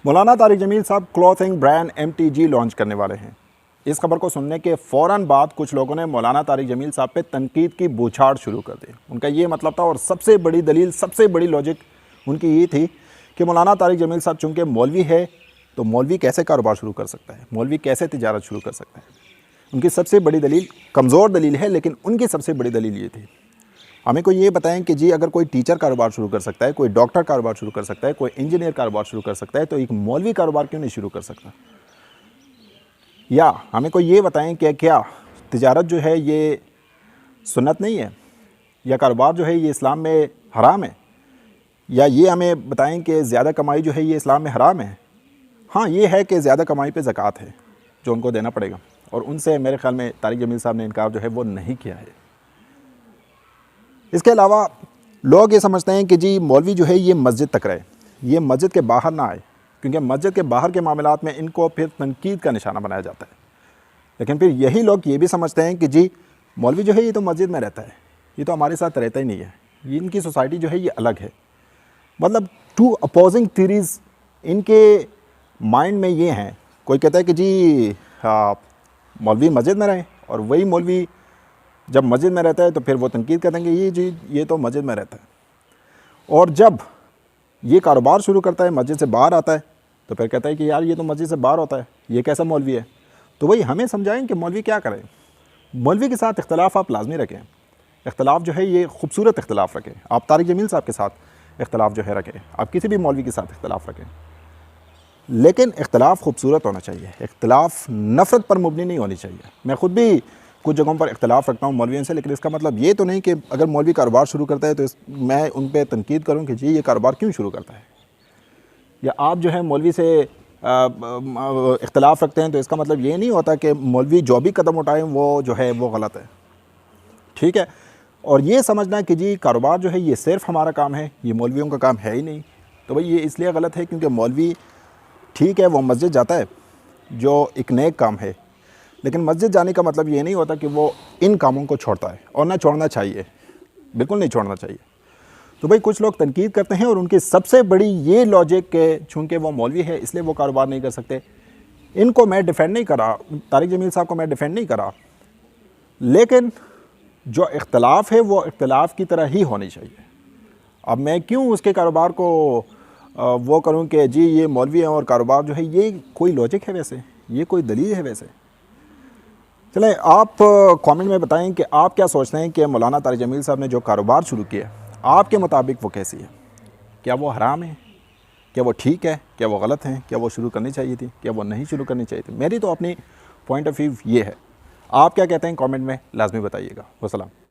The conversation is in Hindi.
मौलाना तारिक जमील साहब क्लॉथिंग ब्रांड MTG लॉन्च करने वाले हैं। इस खबर को सुनने के फ़ौरन बाद कुछ लोगों ने मौलाना तारिक जमील साहब पे तनकीद की बौछार शुरू कर दी। उनका ये मतलब था और सबसे बड़ी दलील, सबसे बड़ी लॉजिक उनकी ये थी कि मौलाना तारिक जमील साहब चूँकि मौलवी है तो मौलवी कैसे कारोबार शुरू कर सकता है, मौलवी कैसे तिजारत शुरू कर सकता है। उनकी सबसे बड़ी दलील, कमज़ोर दलील है लेकिन उनकी सबसे बड़ी दलील ये थी, हमें कोई ये बताएं कि जी अगर कोई टीचर कारोबार शुरू कर सकता है, कोई डॉक्टर कारोबार शुरू कर सकता है, कोई इंजीनियर कारोबार शुरू कर सकता है, तो एक मौलवी कारोबार क्यों नहीं शुरू कर सकता। या हमें कोई ये बताएं कि क्या तिजारत जो है ये सुन्नत नहीं है, या कारोबार जो है ये इस्लाम में हराम है, या ये हमें बताएं कि ज़्यादा कमाई जो है ये इस्लाम में हराम है। हाँ, ये है कि ज़्यादा कमाई पे ज़कात है जो उनको देना पड़ेगा, और उनसे मेरे ख़्याल में तारिक जमील साहब ने इनकार जो है वो नहीं किया है। इसके अलावा लोग ये समझते हैं कि जी मौलवी जो है ये मस्जिद तक रहे, ये मस्जिद के बाहर ना आए, क्योंकि मस्जिद के बाहर के मामलात में इनको फिर तनकीद का निशाना बनाया जाता है। लेकिन फिर यही लोग ये भी समझते हैं कि जी मौलवी जो है ये तो मस्जिद में रहता है, ये तो हमारे साथ रहता ही नहीं है, ये इनकी सोसाइटी जो है ये अलग है। मतलब टू अपोजिंग थीरीज़ इनके माइंड में ये हैं। कोई कहता है कि जी मौलवी मस्जिद में रहें, और वही मौलवी जब मस्जिद में रहता है तो फिर वो तनकीद कर देंगे ये जी ये तो मस्जिद में रहता है, और जब ये कारोबार शुरू करता है मस्जिद से बाहर आता है तो फिर कहता है कि यार ये तो मस्जिद से बाहर होता है, ये कैसा मौलवी है। तो वही हमें समझाएं कि मौलवी क्या करें। मौलवी के साथ इख्तलाफ आप लाजमी रखें, इख्तलाफ जो है ये खूबसूरत इख्तलाफ रखें। आप तारिक जमील साहब के साथ इख्तलाफ जो है रखें, आप किसी भी मौलवी के साथ इख्तलाफ रखें, लेकिन इख्तलाफ खूबसूरत होना चाहिए, इख्तलाफ नफ़रत पर मुबनी नहीं होनी चाहिए। मैं ख़ुद भी कुछ जगहों पर इख्तलाफ रखता हूँ मौलवियों से, लेकिन इसका मतलब ये तो नहीं कि अगर मौलवी कारोबार शुरू करता है तो मैं उन पर तनकीद करूँ कि जी ये कारोबार क्यों शुरू करता है। या आप जो है मौलवी से इख्तलाफ रखते हैं तो इसका मतलब ये नहीं होता कि मौलवी जो भी कदम उठाएं वो जो है वो गलत है, ठीक है। और ये समझना कि जी कारोबार जो है ये सिर्फ हमारा काम है, ये मौलवियों का काम है ही नहीं, तो भाई ये इसलिए गलत है क्योंकि मौलवी ठीक है वो मस्जिद जाता है जो एक नेक काम है, लेकिन मस्जिद जाने का मतलब ये नहीं होता कि वो इन कामों को छोड़ता है, और ना छोड़ना चाहिए, बिल्कुल नहीं छोड़ना चाहिए। तो भाई कुछ लोग तनकीद करते हैं और उनकी सबसे बड़ी ये लॉजिक के चूँकि वो मौलवी है इसलिए वो कारोबार नहीं कर सकते। इनको मैं डिफेंड नहीं करा, तारिक जमील साहब को मैं डिफेंड नहीं करा, लेकिन जो इख्तलाफ है वो इख्तलाफ की तरह ही होनी चाहिए। अब मैं क्यों उसके कारोबार को वो करूँ कि जी ये मौलवी है और कारोबार जो है, ये कोई लॉजिक है वैसे, ये कोई दलील है वैसे। चलें आप कमेंट में बताएं कि आप क्या सोचते हैं कि मौलाना तारिक जमील साहब ने जो कारोबार शुरू किया आपके मुताबिक वो कैसी है। क्या वो हराम है, क्या वो ठीक है, क्या वो गलत है, क्या वो शुरू करनी चाहिए थी, क्या वो नहीं शुरू करनी चाहिए थी। मेरी तो अपनी पॉइंट ऑफ व्यू ये है। आप क्या कहते हैं कमेंट में लाजमी बताइएगा। वस्सलाम।